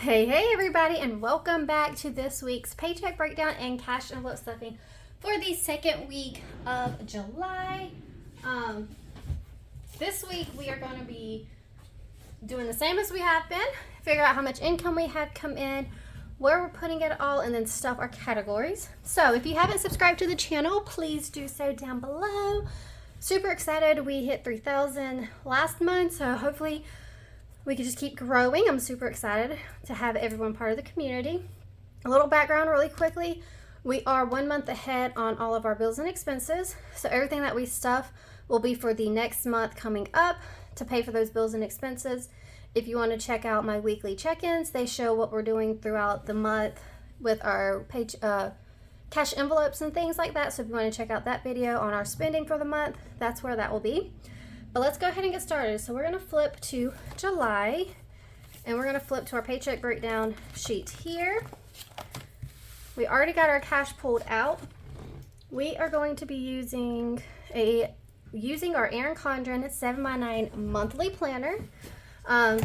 Hey everybody, and welcome back to this week's Paycheck Breakdown and Cash Envelope Stuffing for the second week of July. This week we are going to be doing the same as we have been, figure out how much income we have come in, where we're putting it all, and then stuff our categories. So if you haven't subscribed to the channel, please do so down below. Super excited, we hit 3,000 last month, so hopefully we can just keep growing. I'm super excited to have everyone part of the community. A little background really quickly. We are 1 month ahead on all of our bills and expenses. So everything that we stuff will be for the next month coming up to pay for those bills and expenses. If you want to check out my weekly check-ins, they show what we're doing throughout the month with our cash envelopes and things like that. So if you want to check out that video on our spending for the month, that's where that will be. But let's go ahead and get started. So we're going to flip to July, and we're going to flip to our Paycheck Breakdown sheet here. We already got our cash pulled out. We are going to be using our Erin Condren 7x9 monthly planner and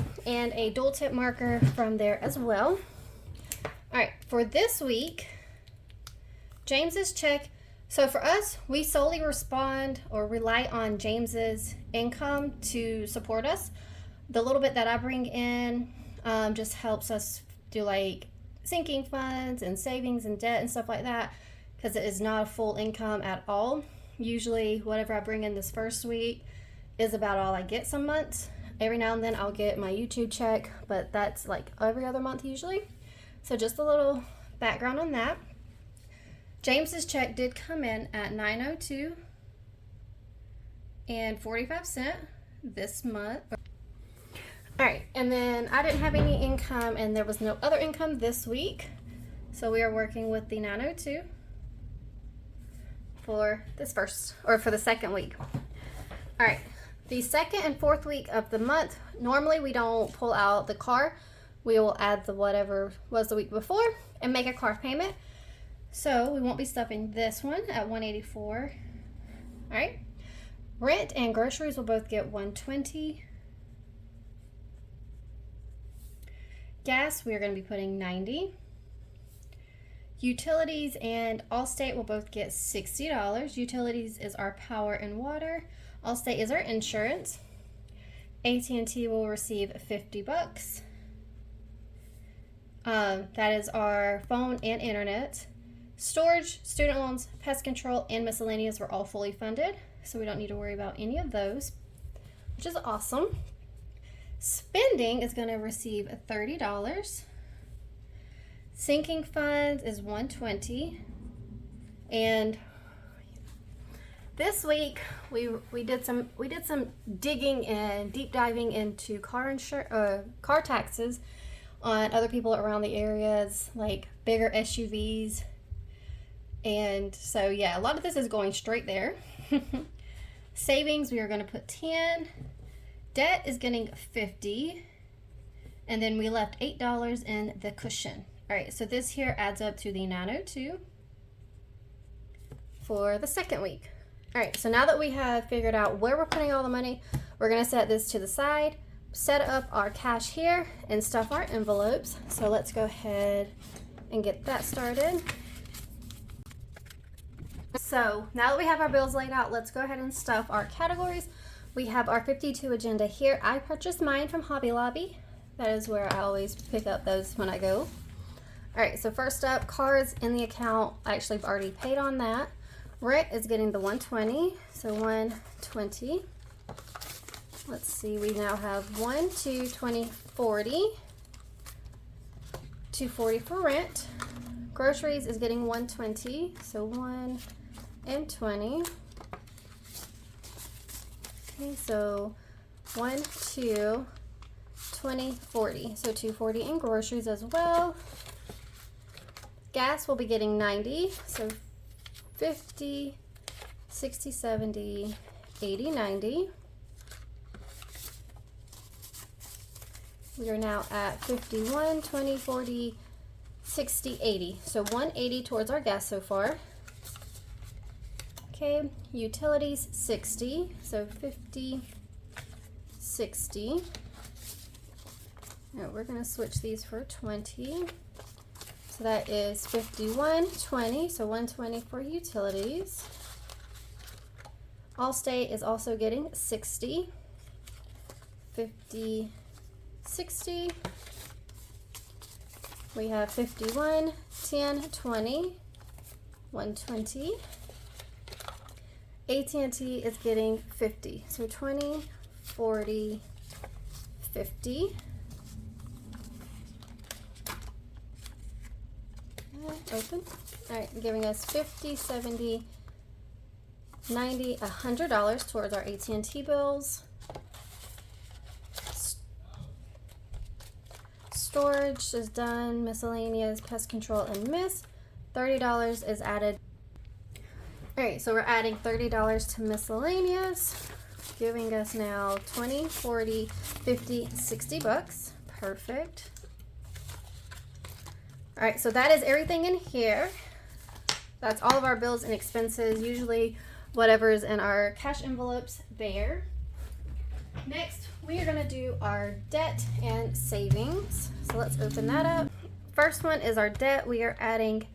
a dual tip marker from there as well. All right, for this week, James's check. So for us, we solely respond or rely on James's income to support us. The little bit that I bring in just helps us do like sinking funds and savings and debt and stuff like that, because it is not a full income at all. Usually whatever I bring in this first week is about all I get some months. Every now and then I'll get my YouTube check, but that's like every other month usually. So just a little background on that. James's check did come in at $902 and 45 cents this month. All right, and then I didn't have any income, and there was no other income this week, so we are working with the 902 for the second week. All right, the second and fourth week of the month, normally we don't pull out the car. We will add the whatever was the week before and make a car payment. So we won't be stuffing this one at $184. All right. Rent and groceries will both get $120. Gas, we are going to be putting $90. Utilities and Allstate will both get $60. Utilities is our power and water. Allstate is our insurance. AT&T will receive $50. That is our phone and internet. Storage, student loans, pest control, and miscellaneous were all fully funded, so we don't need to worry about any of those, which is awesome. Spending is going to receive $30. Sinking funds is $120. And this week we did some digging and deep diving into car taxes on other people around the areas, like bigger SUVs. And so, yeah, a lot of this is going straight there. Savings, we are going to put 10. Debt is getting 50. And then we left $8 in the cushion. All right, so this here adds up to the 902 for the second week. All right, so now that we have figured out where we're putting all the money, we're going to set this to the side, set up our cash here, and stuff our envelopes. So let's go ahead and get that started. So now that we have our bills laid out, let's go ahead and stuff our categories. We have our 52 agenda here. I purchased mine from Hobby Lobby. That is where I always pick up those when I go. All right, so first up, cars in the account. I actually have already paid on that. Rent is getting the 120, so 120. Let's see, we now have 1, 2, 20, 40. 240 for rent. Groceries is getting 120, so 1 and 20. Okay, so 1, 2, 20, 40. So 240 in groceries as well. Gas will be getting 90, so 50, 60, 70, 80, 90. We are now at 51, 20, 40, 60, 80. So 180 towards our gas so far. Okay, utilities 60, so 50, 60. Now we're going to switch these for 20. So that is 51.20, so 120 for utilities. Allstate is also getting 60. 50, 60. We have 51, 10, 20, 120. AT&T is getting 50. So 20, 40, 50. Open. All right, giving us 50, 70, 90, $100 towards our AT&T bills. Storage is done. Miscellaneous, pest control, and miss. $30 is added. All right, so we're adding $30 to miscellaneous, giving us now 20, 40, 50, 60 bucks. Perfect. All right, so that is everything in here. That's all of our bills and expenses, usually whatever is in our cash envelopes there. Next, we are going to do our debt and savings. So let's open that up. First one is our debt. We are adding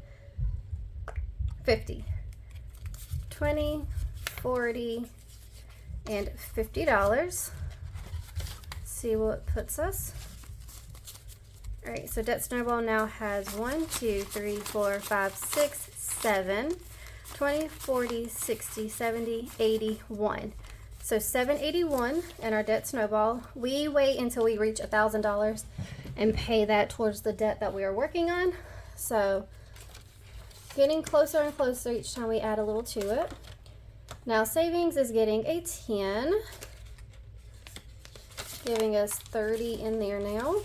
50, 20, 40, and $50. See what it puts us. All right, so debt snowball now has 1, 2, 3, 4, 5, 6, 7, 20, 40, 60, 70, 81. So 781 in our debt snowball. We wait until we reach $1,000 and pay that towards the debt that we are working on. So getting closer and closer each time we add a little to it. Now savings is getting a 10, giving us 30 in there now.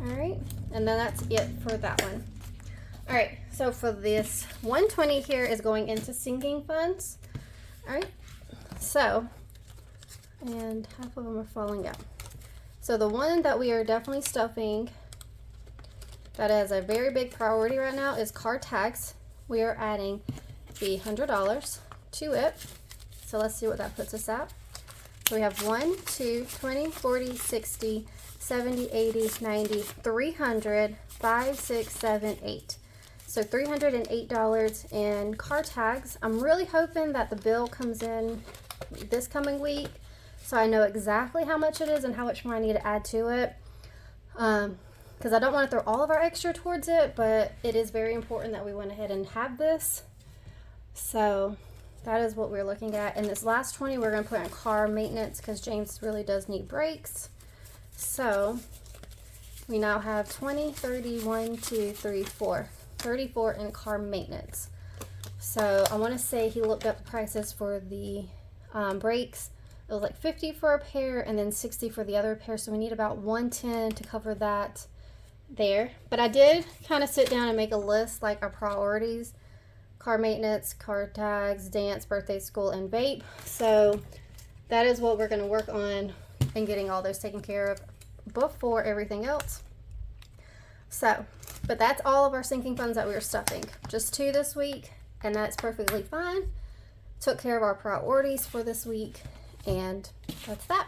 All right, and then that's it for that one. All right, so for this 120 here is going into sinking funds. All right, so, and half of them are falling out. So the one that we are definitely stuffing that is a very big priority right now is car tax. We are adding the $100 to it. So let's see what that puts us at. So we have 1, 2, 20, 40, 60, 70, 80, 90, 300, 5, 6, 7, 8. So $308 in car tags. I'm really hoping that the bill comes in this coming week so I know exactly how much it is and how much more I need to add to it. Because I don't want to throw all of our extra towards it, but it is very important that we went ahead and have this. So that is what we're looking at. And this last 20 we're going to put in car maintenance because James really does need brakes. So we now have 20, 30, 1, 2, 3, 4. 34 in car maintenance. So I want to say he looked up the prices for the brakes. It was like 50 for a pair and then 60 for the other pair. So we need about 110 to cover that there. But I did kind of sit down and make a list, like our priorities: car maintenance, car tags, dance, birthday, school, and vape. So that is what we're going to work on and getting all those taken care of before everything else. So, but that's all of our sinking funds that we were stuffing. Just 2 this week, and that's perfectly fine. Took care of our priorities for this week, and that's that.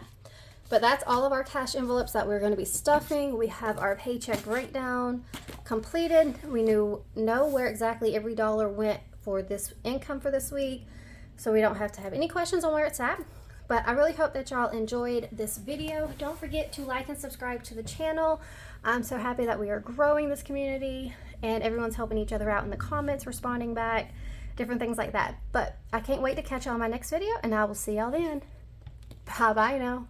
But that's all of our cash envelopes that we're going to be stuffing. We have our paycheck breakdown completed. We know where exactly every dollar went for this income for this week, so we don't have to have any questions on where it's at. But I really hope that y'all enjoyed this video. Don't forget to like and subscribe to the channel. I'm so happy that we are growing this community and everyone's helping each other out in the comments, responding back, different things like that. But I can't wait to catch y'all in my next video, and I will see y'all then. Bye-bye now.